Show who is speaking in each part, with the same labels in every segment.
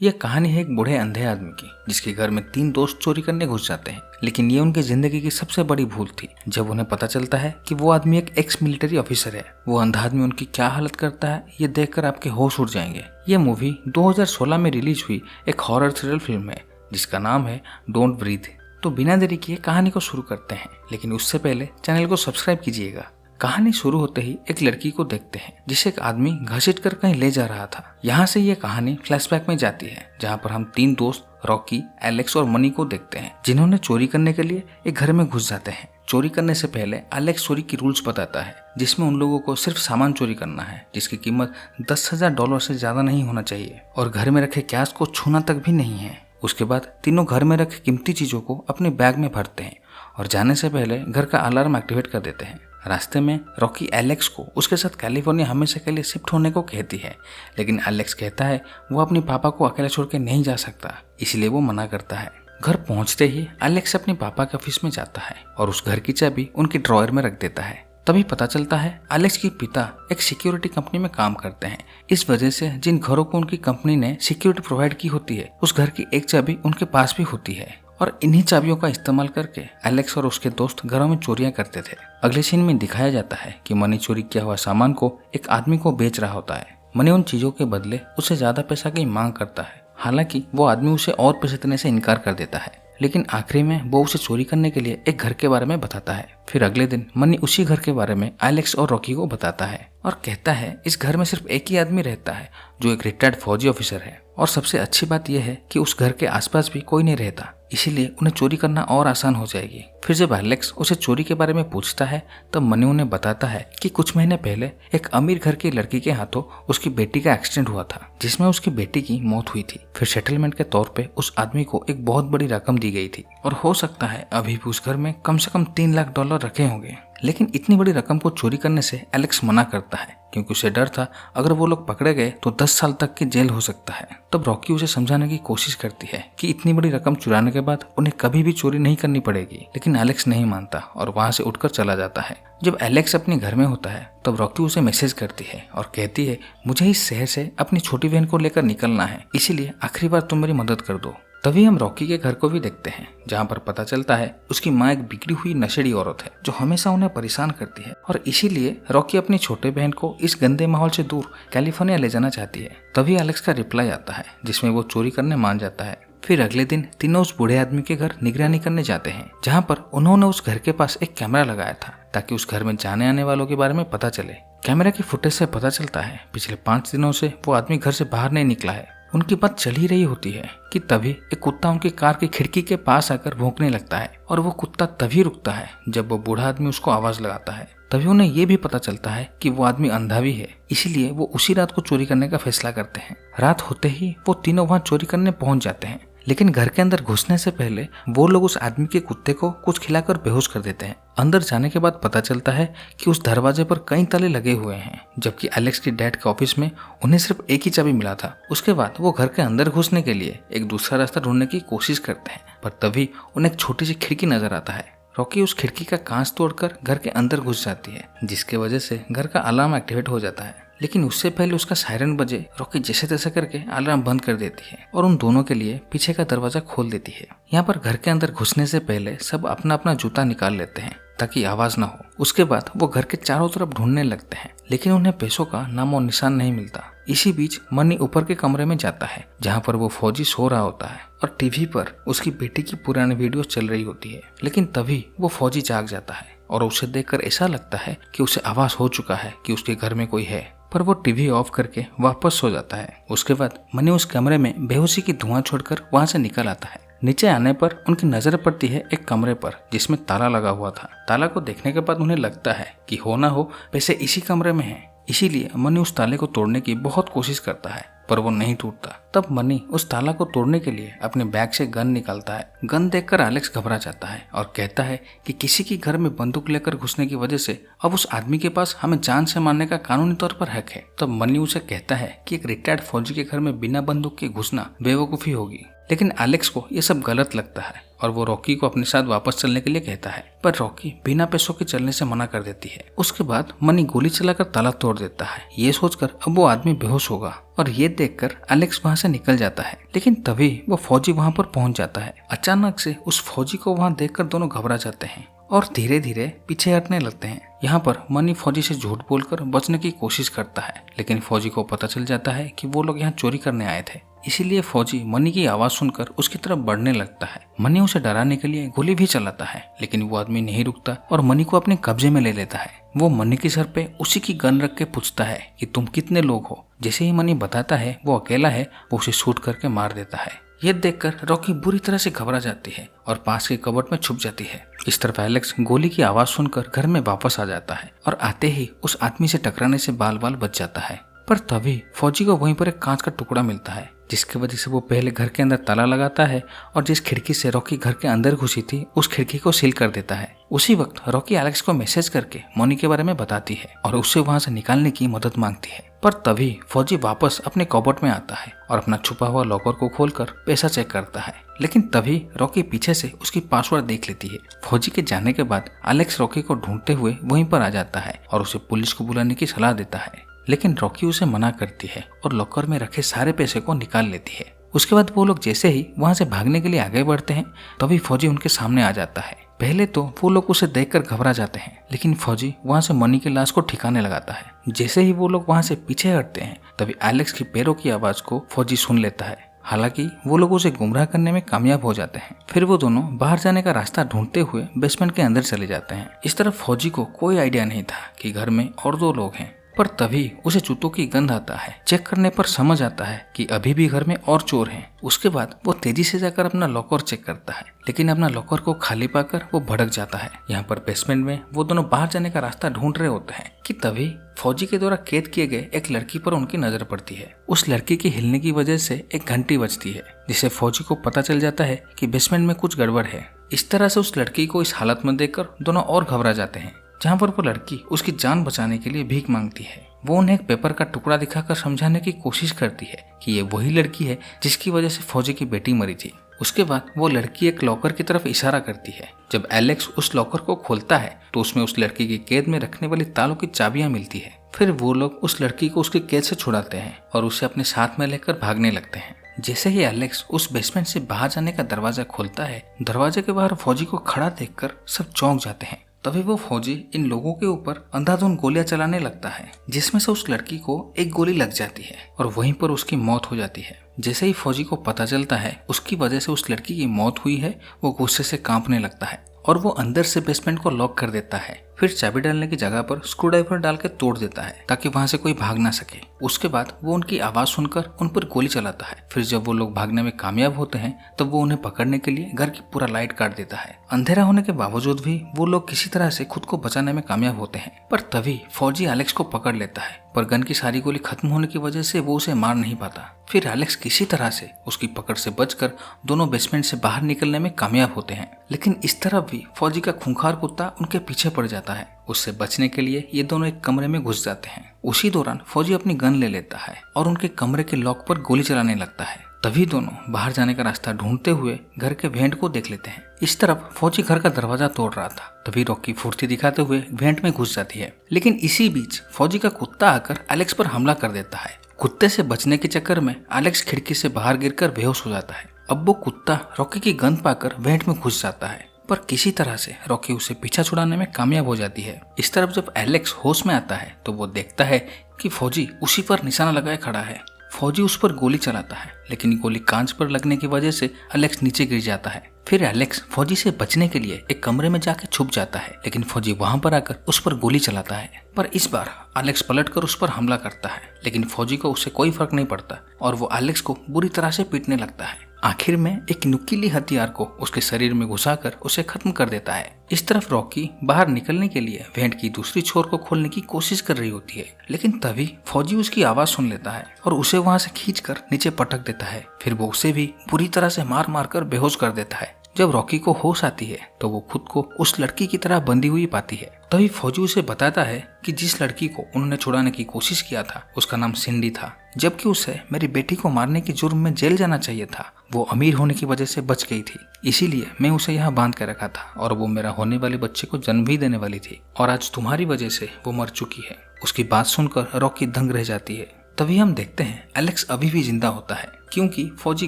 Speaker 1: यह कहानी है एक बूढ़े अंधे आदमी की, जिसके घर में 3 दोस्त चोरी करने घुस जाते हैं। लेकिन ये उनकी जिंदगी की सबसे बड़ी भूल थी। जब उन्हें पता चलता है कि वो आदमी एक एक्स मिलिट्री ऑफिसर है, वो अंधा आदमी उनकी क्या हालत करता है, ये देखकर आपके होश उड़ जाएंगे। ये मूवी 2016 में रिलीज हुई एक हॉरर थ्रिलर फिल्म है, जिसका नाम है डोंट ब्रीथ। तो बिना देरी किए कहानी को शुरू करते हैं, लेकिन उससे पहले चैनल को सब्सक्राइब कीजिएगा। कहानी शुरू होते ही एक लड़की को देखते हैं, जिसे एक आदमी घसीट कर कहीं ले जा रहा था। यहाँ से ये कहानी फ्लैशबैक में जाती है, जहाँ पर हम 3 दोस्त रॉकी, एलेक्स और मनी को देखते हैं, जिन्होंने चोरी करने के लिए एक घर में घुस जाते हैं। चोरी करने से पहले एलेक्स चोरी की रूल्स बताता है, जिसमें उन लोगों को सिर्फ सामान चोरी करना है, जिसकी कीमत $10,000 से ज्यादा नहीं होना चाहिए, और घर में रखे कैश को छूना तक भी नहीं है। उसके बाद तीनों घर में रखे कीमती चीजों को अपने बैग में भरते हैं और जाने से पहले घर का अलार्म एक्टिवेट कर देते हैं। रास्ते में रॉकी एलेक्स को उसके साथ कैलिफोर्निया हमेशा के लिए शिफ्ट होने को कहती है, लेकिन एलेक्स कहता है वो अपने पापा को अकेला छोड़ के नहीं जा सकता, इसलिए वो मना करता है। घर पहुंचते ही एलेक्स अपने पापा के ऑफिस में जाता है और उस घर की चाबी उनकी ड्रॉयर में रख देता है। तभी पता चलता है एलेक्स के पिता एक सिक्योरिटी कंपनी में काम करते हैं। इस वजह से जिन घरों को उनकी कंपनी ने सिक्योरिटी प्रोवाइड की होती है, उस घर की एक चाबी उनके पास भी होती है, और इन्हीं चाबियों का इस्तेमाल करके एलेक्स और उसके दोस्त घरों में चोरियां करते थे। अगले सीन में दिखाया जाता है कि मनी चोरी किया हुआ सामान को एक आदमी को बेच रहा होता है। मनी उन चीजों के बदले उससे ज्यादा पैसा की मांग करता है। हालांकि वो आदमी उसे और पैसे देने से इनकार कर देता है, लेकिन आखिरी में वो उसे चोरी करने के लिए एक घर के बारे में बताता है। फिर अगले दिन मनी उसी घर के बारे में एलेक्स और रॉकी को बताता है और कहता है इस घर में सिर्फ एक ही आदमी रहता है, जो एक रिटायर्ड फौजी ऑफिसर है, और सबसे अच्छी बात यह है कि उस घर के आसपास भी कोई नहीं रहता, इसीलिए उन्हें चोरी करना और आसान हो जाएगी। फिर जब एलेक्स उसे चोरी के बारे में पूछता है, तब मनी उन्हें बताता है कि कुछ महीने पहले एक अमीर घर की लड़की के हाथों उसकी बेटी का एक्सीडेंट हुआ था, जिसमें उसकी बेटी की मौत हुई थी। फिर सेटलमेंट के तौर पे उस आदमी को एक बहुत बड़ी रकम दी गई थी, और हो सकता है अभी भी उस घर में कम से कम $3 लाख रखे होंगे। लेकिन इतनी बड़ी रकम को चोरी करने से एलेक्स मना करता है, क्योंकि उसे डर था अगर वो लोग पकड़े गए तो 10 साल तक की जेल हो सकता है। तब रॉकी उसे समझाने की कोशिश करती है कि इतनी बड़ी रकम चुराने के बाद उन्हें कभी भी चोरी नहीं करनी पड़ेगी, लेकिन एलेक्स नहीं मानता और वहां से उठकर चला जाता है। जब एलेक्स अपने घर में होता है, तब रॉकी उसे मैसेज करती है और कहती है मुझे इस शहर से अपनी छोटी बहन को लेकर निकलना है, इसीलिए आखिरी बार तुम मेरी मदद कर दो। तभी हम रॉकी के घर को भी देखते हैं, जहाँ पर पता चलता है उसकी माँ एक बिगड़ी हुई नशेड़ी औरत है, जो हमेशा उन्हें परेशान करती है, और इसीलिए रॉकी अपनी छोटे बहन को इस गंदे माहौल से दूर कैलिफोर्निया ले जाना चाहती है। तभी एलेक्स का रिप्लाई आता है, जिसमें वो चोरी करने मान जाता है। फिर अगले दिन तीनों उस बूढ़े आदमी के घर निगरानी करने जाते हैं, जहाँ पर उन्होंने उस घर के पास एक कैमरा लगाया था, ताकि उस घर में जाने आने वालों के बारे में पता चले। कैमरा की फुटेज से पता चलता है पिछले 5 दिनों से वो आदमी घर से बाहर नहीं निकला है। उनकी बात चल ही रही होती है कि तभी एक कुत्ता उनकी कार की खिड़की के पास आकर भौंकने लगता है, और वो कुत्ता तभी रुकता है जब वो बूढ़ा आदमी उसको आवाज लगाता है। तभी उन्हें ये भी पता चलता है कि वो आदमी अंधा भी है, इसीलिए वो उसी रात को चोरी करने का फैसला करते हैं। रात होते ही वो तीनों वहां चोरी करने पहुंच जाते हैं, लेकिन घर के अंदर घुसने से पहले वो लोग उस आदमी के कुत्ते को कुछ खिलाकर बेहोश कर देते हैं। अंदर जाने के बाद पता चलता है कि उस दरवाजे पर कई ताले लगे हुए हैं, जबकि एलेक्स की डैड के ऑफिस में उन्हें सिर्फ एक ही चाबी मिला था। उसके बाद वो घर के अंदर घुसने के लिए एक दूसरा रास्ता ढूंढने की कोशिश करते हैं, पर तभी उन्हें एक छोटी सी खिड़की नजर आता है। रॉकी उस खिड़की का कांच तोड़कर घर के अंदर घुस जाती है, जिसके वजह से घर का अलार्म एक्टिवेट हो जाता है। लेकिन उससे पहले उसका सायरन बजे, रॉकी जैसे तैसे करके अलार्म बंद कर देती है और उन दोनों के लिए पीछे का दरवाजा खोल देती है। यहाँ पर घर के अंदर घुसने से पहले सब अपना अपना जूता निकाल लेते हैं, ताकि आवाज ना हो। उसके बाद वो घर के चारों तरफ ढूंढने लगते हैं, लेकिन उन्हें पैसों का नामो निशान नहीं मिलता। इसी बीच मनी ऊपर के कमरे में जाता है, जहाँ पर वो फौजी सो रहा होता है, और टीवी पर उसकी बेटी की पुरानी वीडियो चल रही होती है। लेकिन तभी वो फौजी जाग जाता है, और उसे देखकर ऐसा लगता है कि उसे आभास हो चुका है कि उसके घर में कोई है, पर वो टीवी ऑफ करके वापस सो जाता है। उसके बाद मनी उस कमरे में बेहोशी की धुआं छोड़कर वहां से निकल आता है। नीचे आने पर उनकी नजर पड़ती है एक कमरे पर, जिसमें ताला लगा हुआ था। ताला को देखने के बाद उन्हें लगता है कि हो ना हो पैसे इसी कमरे में हैं, इसीलिए मनी उस ताले को तोड़ने की बहुत कोशिश करता है, पर वो नहीं टूटता। तब मनी उस ताला को तोड़ने के लिए अपने बैग से गन निकालता है। गन देखकर एलेक्स घबरा जाता है और कहता है कि किसी के घर में बंदूक लेकर घुसने की वजह से अब उस आदमी के पास हमें जान से मारने का कानूनी तौर पर हक है। तब मनी उसे कहता है कि एक रिटायर्ड फौजी के घर में बिना बंदूक के घुसना बेवकूफी होगी, लेकिन एलेक्स को ये सब गलत लगता है और वो रॉकी को अपने साथ वापस चलने के लिए कहता है, पर रॉकी बिना पैसों के चलने से मना कर देती है। उसके बाद मनी गोली चलाकर ताला तोड़ देता है। ये सोचकर अब वो आदमी बेहोश होगा और ये देखकर एलेक्स वहाँ से निकल जाता है, लेकिन तभी वो फौजी वहाँ पर पहुँच जाता है। अचानक से उस फौजी को वहाँ देखकर दोनों घबरा जाते हैं और धीरे धीरे पीछे हटने लगते हैं। यहाँ पर मनी फौजी से झूठ बोलकर बचने की कोशिश करता है, लेकिन फौजी को पता चल जाता है कि वो लोग यहाँ चोरी करने आए थे। इसीलिए फौजी मनी की आवाज सुनकर उसकी तरफ बढ़ने लगता है। मनी उसे डराने के लिए गोली भी चलाता है, लेकिन वो आदमी नहीं रुकता और मनी को अपने कब्जे में ले लेता है। वो मनी के सर पे उसी की गन रख के पूछता है कि तुम कितने लोग हो। जैसे ही मनी बताता है वो अकेला है, वो उसे शूट करके मार देता है। ये देखकर रॉकी बुरी तरह से घबरा जाती है और पास के कबर्ड में छुप जाती है। इस तरफ एलेक्स गोली की आवाज सुनकर घर में वापस आ जाता है और आते ही उस आदमी से टकराने से बाल बाल बच जाता है। पर तभी फौजी को वहीं पर एक कांच का टुकड़ा मिलता है, जिसकी वजह से वो पहले घर के अंदर ताला लगाता है और जिस खिड़की से रॉकी घर के अंदर घुसी थी उस खिड़की को सील कर देता है। उसी वक्त रॉकी एलेक्स को मैसेज करके मनी के बारे में बताती है और उससे वहां से निकालने की मदद मांगती है। पर तभी फौजी वापस अपने कबर्ड में आता है और अपना छुपा हुआ लॉकर को खोलकर पैसा चेक करता है, लेकिन तभी रॉकी पीछे से उसकी पासवर्ड देख लेती है। फौजी के जाने के बाद एलेक्स रॉकी को ढूंढते हुए वहीं पर आ जाता है और उसे पुलिस को बुलाने की सलाह देता है, लेकिन रॉकी उसे मना करती है और लॉकर में रखे सारे पैसे को निकाल लेती है। उसके बाद वो लोग जैसे ही वहां से भागने के लिए आगे बढ़ते हैं, तभी फौजी उनके सामने आ जाता है। पहले तो वो लोग उसे देखकर घबरा जाते हैं, लेकिन फौजी वहां से मनी की लाश को ठिकाने लगाता है। जैसे ही वो लोग वहां से पीछे हटते हैं, तभी एलेक्स की पैरों की आवाज को फौजी सुन लेता है। हालांकि वो लोग उसे गुमराह करने में कामयाब हो जाते हैं। फिर वो दोनों बाहर जाने का रास्ता ढूंढते हुए बेसमेंट के अंदर चले जाते हैं। इस तरफ फौजी को कोई आइडिया नहीं था कि घर में और 2 लोग हैं, पर तभी उसे जूतों की गंध आता है। चेक करने पर समझ आता है कि अभी भी घर में और चोर हैं। उसके बाद वो तेजी से जाकर अपना लॉकर चेक करता है, लेकिन अपना लॉकर को खाली पाकर वो भड़क जाता है। यहाँ पर बेसमेंट में वो दोनों बाहर जाने का रास्ता ढूंढ रहे होते हैं कि तभी फौजी के द्वारा कैद किए गए एक लड़की पर उनकी नजर पड़ती है। उस लड़की के हिलने की वजह से एक घंटी बजती है, जिससे फौजी को पता चल जाता है कि बेसमेंट में कुछ गड़बड़ है। इस तरह से उस लड़की को इस हालत में देखकर दोनों और घबरा जाते हैं, जहाँ पर वो लड़की उसकी जान बचाने के लिए भीख मांगती है। वो उन्हें एक पेपर का टुकड़ा दिखाकर समझाने की कोशिश करती है कि ये वही लड़की है जिसकी वजह से फौजी की बेटी मरी थी। उसके बाद वो लड़की एक लॉकर की तरफ इशारा करती है। जब एलेक्स उस लॉकर को खोलता है तो उसमें उस लड़की की कैद में रखने वाली तालों की चाबियां मिलती है। फिर वो लोग उस लड़की को उसकी कैद से छुड़ाते हैं और उसे अपने साथ में लेकर भागने लगते हैं। जैसे ही एलेक्स उस बेसमेंट से बाहर जाने का दरवाजा खोलता है, दरवाजे के बाहर फौजी को खड़ा देखकर सब चौंक जाते हैं। तभी वो फौजी इन लोगों के ऊपर अंधाधुंध गोलियां चलाने लगता है, जिसमें से उस लड़की को एक गोली लग जाती है और वहीं पर उसकी मौत हो जाती है। जैसे ही फौजी को पता चलता है उसकी वजह से उस लड़की की मौत हुई है, वो गुस्से से कांपने लगता है और वो अंदर से बेसमेंट को लॉक कर देता है। फिर चाबी डालने की जगह पर स्क्रूड्राइवर डाल के तोड़ देता है ताकि वहां से कोई भाग ना सके। उसके बाद वो उनकी आवाज सुनकर उन पर गोली चलाता है। फिर जब वो लोग भागने में कामयाब होते हैं तब वो उन्हें पकड़ने के लिए घर की पूरा लाइट काट देता है। अंधेरा होने के बावजूद भी वो लोग किसी तरह से खुद को बचाने में कामयाब होते हैं, पर तभी फौजी एलेक्स को पकड़ लेता है, पर गन की सारी गोली खत्म होने की वजह से वो उसे मार नहीं पाता। फिर एलेक्स किसी तरह से उसकी पकड़ से बचकर दोनों बेसमेंट से बाहर निकलने में कामयाब होते हैं, लेकिन इस तरफ भी फौजी का खूंखार कुत्ता उनके पीछे पड़ जाता है। उससे बचने के लिए ये दोनों एक कमरे में घुस जाते हैं। उसी दौरान फौजी अपनी गन ले लेता है और उनके कमरे के लॉक पर गोली चलाने लगता है। तभी दोनों बाहर जाने का रास्ता ढूंढते हुए घर के वेंट को देख लेते हैं। इस तरफ फौजी घर का दरवाजा तोड़ रहा था, तभी रॉकी फुर्ती दिखाते हुए वेंट में घुस जाती है, लेकिन इसी बीच फौजी का कुत्ता आकर एलेक्स पर हमला कर देता है। कुत्ते से बचने के चक्कर में एलेक्स खिड़की से बाहर गिरकर बेहोश हो जाता है। अब वो कुत्ता रॉकी की गन पाकर वेंट में घुस जाता है, पर किसी तरह से रॉकी उसे पीछा छुड़ाने में कामयाब हो जाती है। इस तरफ जब एलेक्स होश में आता है तो वो देखता है कि फौजी उसी पर निशाना लगाए खड़ा है। फौजी उस पर गोली चलाता है, लेकिन गोली कांच पर लगने की वजह से एलेक्स नीचे गिर जाता है। फिर एलेक्स फौजी से बचने के लिए एक कमरे में जाके छुप जाता है, लेकिन फौजी वहां पर आकर उस पर गोली चलाता है। पर इस बार एलेक्स पलटकर उस पर हमला करता है, लेकिन फौजी को उससे कोई फर्क नहीं पड़ता और वो एलेक्स को बुरी तरह से पीटने लगता है। आखिर में एक नुकीली हथियार को उसके शरीर में घुसाकर उसे खत्म कर देता है। इस तरफ रॉकी बाहर निकलने के लिए वेंट की दूसरी छोर को खोलने की कोशिश कर रही होती है, लेकिन तभी फौजी उसकी आवाज सुन लेता है और उसे वहां से खींचकर नीचे पटक देता है। फिर वो उसे भी बुरी तरह से मार मार कर बेहोश कर देता है। जब रॉकी को होश आती है तो वो खुद को उस लड़की की तरह बंधी हुई पाती है। तभी फौजी उसे बताता है कि जिस लड़की को उन्होंने छुड़ाने की कोशिश किया था उसका नाम सिंडी था, जबकि उसे मेरी बेटी को मारने के जुर्म में जेल जाना चाहिए था। वो अमीर होने की वजह से बच गई थी, इसीलिए मैं उसे यहाँ बांध कर रखा था और वो मेरा होने वाले बच्चे को जन्म भी देने वाली थी, और आज तुम्हारी वजह से वो मर चुकी है। उसकी बात सुनकर रॉकी दंग रह जाती है। तभी हम देखते हैं एलेक्स अभी भी जिंदा होता है, क्योंकि फौजी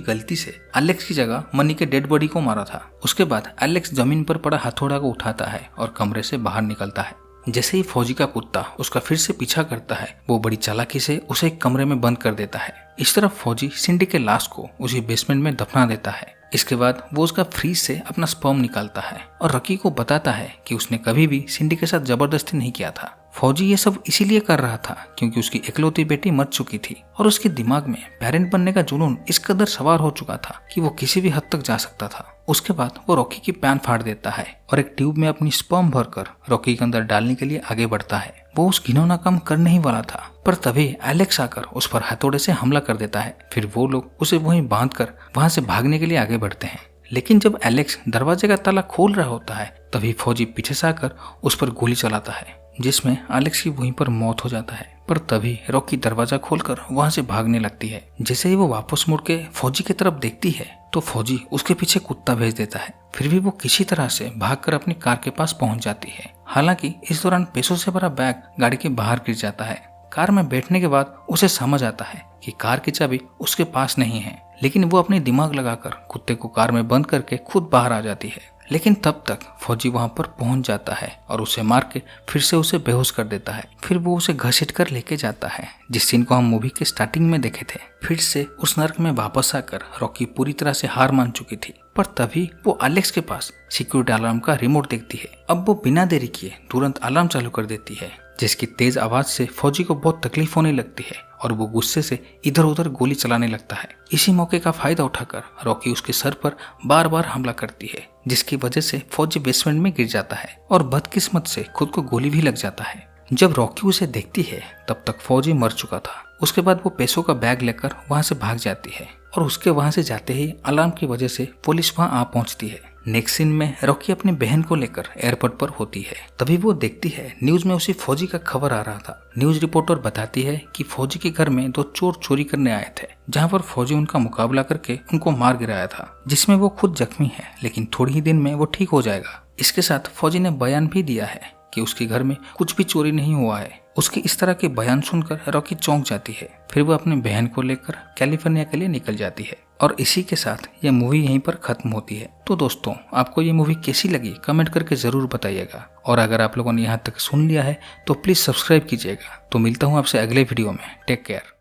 Speaker 1: गलती से एलेक्स की जगह मनी के डेड बॉडी को मारा था। उसके बाद एलेक्स जमीन पर पड़ा हथौड़ा को उठाता है और कमरे से बाहर निकलता है। जैसे ही फौजी का कुत्ता उसका फिर से पीछा करता है, वो बड़ी चालाकी से उसे एक कमरे में बंद कर देता है। इस तरफ फौजी सिंडी के लाश को उसी बेसमेंट में दफना देता है। इसके बाद वो उसका फ्रीज से अपना स्पर्म निकालता है और रॉकी को बताता है कि उसने कभी भी सिंडी के साथ जबरदस्ती नहीं किया था। फौजी ये सब इसीलिए कर रहा था क्योंकि उसकी इकलौती बेटी मर चुकी थी और उसके दिमाग में पेरेंट बनने का जुनून इस कदर सवार हो चुका था कि वो किसी भी हद तक जा सकता था। उसके बाद वो रॉकी की पैन फाड़ देता है और एक ट्यूब में अपनी स्पर्म भरकर रॉकी के अंदर डालने के लिए आगे बढ़ता है। वो उस घिनौना काम करने ही वाला था, पर तभी एलेक्स आकर उस पर हथौड़े से हमला कर देता है। फिर वो लोग उसे वहीं बांधकर वहां से भागने के लिए आगे बढ़ते हैं। लेकिन जब एलेक्स दरवाजे का ताला खोल रहा होता है तभी फौजी पीछे से आकर उस पर गोली चलाता है, जिसमें एलेक्स की वहीं पर मौत हो जाता है। पर तभी रॉकी दरवाजा खोलकर वहां से भागने लगती है। जैसे ही वो वापस मुड़ के फौजी की तरफ देखती है तो फौजी उसके पीछे कुत्ता भेज देता है। फिर भी वो किसी तरह से भागकर अपनी कार के पास पहुंच जाती है। हालांकि इस दौरान पैसों से भरा बैग गाड़ी के बाहर गिर जाता है। कार में बैठने के बाद उसे समझ आता है कि कार की चाबी उसके पास नहीं है, लेकिन वो अपने दिमाग लगाकर कुत्ते को कार में बंद करके खुद बाहर आ जाती है। लेकिन तब तक फौजी वहां पर पहुंच जाता है और उसे मार के फिर से उसे बेहोश कर देता है। फिर वो उसे घसीट कर लेके जाता है, जिस सीन को हम मूवी के स्टार्टिंग में देखे थे। फिर से उस नर्क में वापस आकर रॉकी पूरी तरह से हार मान चुकी थी। पर तभी वो एलेक्स के पास सिक्योरिटी अलार्म का रिमोट देखती है। अब वो बिना देरी किए तुरंत अलार्म चालू कर देती है, जिसकी तेज आवाज से फौजी को बहुत तकलीफ होने लगती है और वो गुस्से से इधर उधर गोली चलाने लगता है। इसी मौके का फायदा उठाकर रॉकी उसके सर पर बार बार हमला करती है, जिसकी वजह से फौजी बेसमेंट में गिर जाता है और बदकिस्मत से खुद को गोली भी लग जाता है। जब रॉकी उसे देखती है तब तक फौजी मर चुका था। उसके बाद वो पैसों का बैग लेकर वहां से भाग जाती है और उसके वहां से जाते ही अलार्म की वजह से पुलिस वहां आ पहुंचती है। नेक्स्ट सीन में रॉकी अपनी बहन को लेकर एयरपोर्ट पर होती है। तभी वो देखती है न्यूज में उसी फौजी का खबर आ रहा था। न्यूज रिपोर्टर बताती है कि फौजी के घर में 2 चोर चोरी करने आए थे, जहां पर फौजी उनका मुकाबला करके उनको मार गिराया था, जिसमें वो खुद जख्मी है, लेकिन थोड़ी ही दिन में वो ठीक हो जाएगा। इसके साथ फौजी ने बयान भी दिया है कि उसके घर में कुछ भी चोरी नहीं हुआ है। उसके इस तरह के बयान सुनकर रॉकी चौंक जाती है। फिर वो अपनी बहन को लेकर कैलिफोर्निया के लिए निकल जाती है और इसी के साथ यह मूवी यहीं पर खत्म होती है। तो दोस्तों, आपको ये मूवी कैसी लगी कमेंट करके जरूर बताइएगा, और अगर आप लोगों ने यहाँ तक सुन लिया है तो प्लीज सब्सक्राइब कीजिएगा। तो मिलता हूँ आपसे अगले वीडियो में। Take care.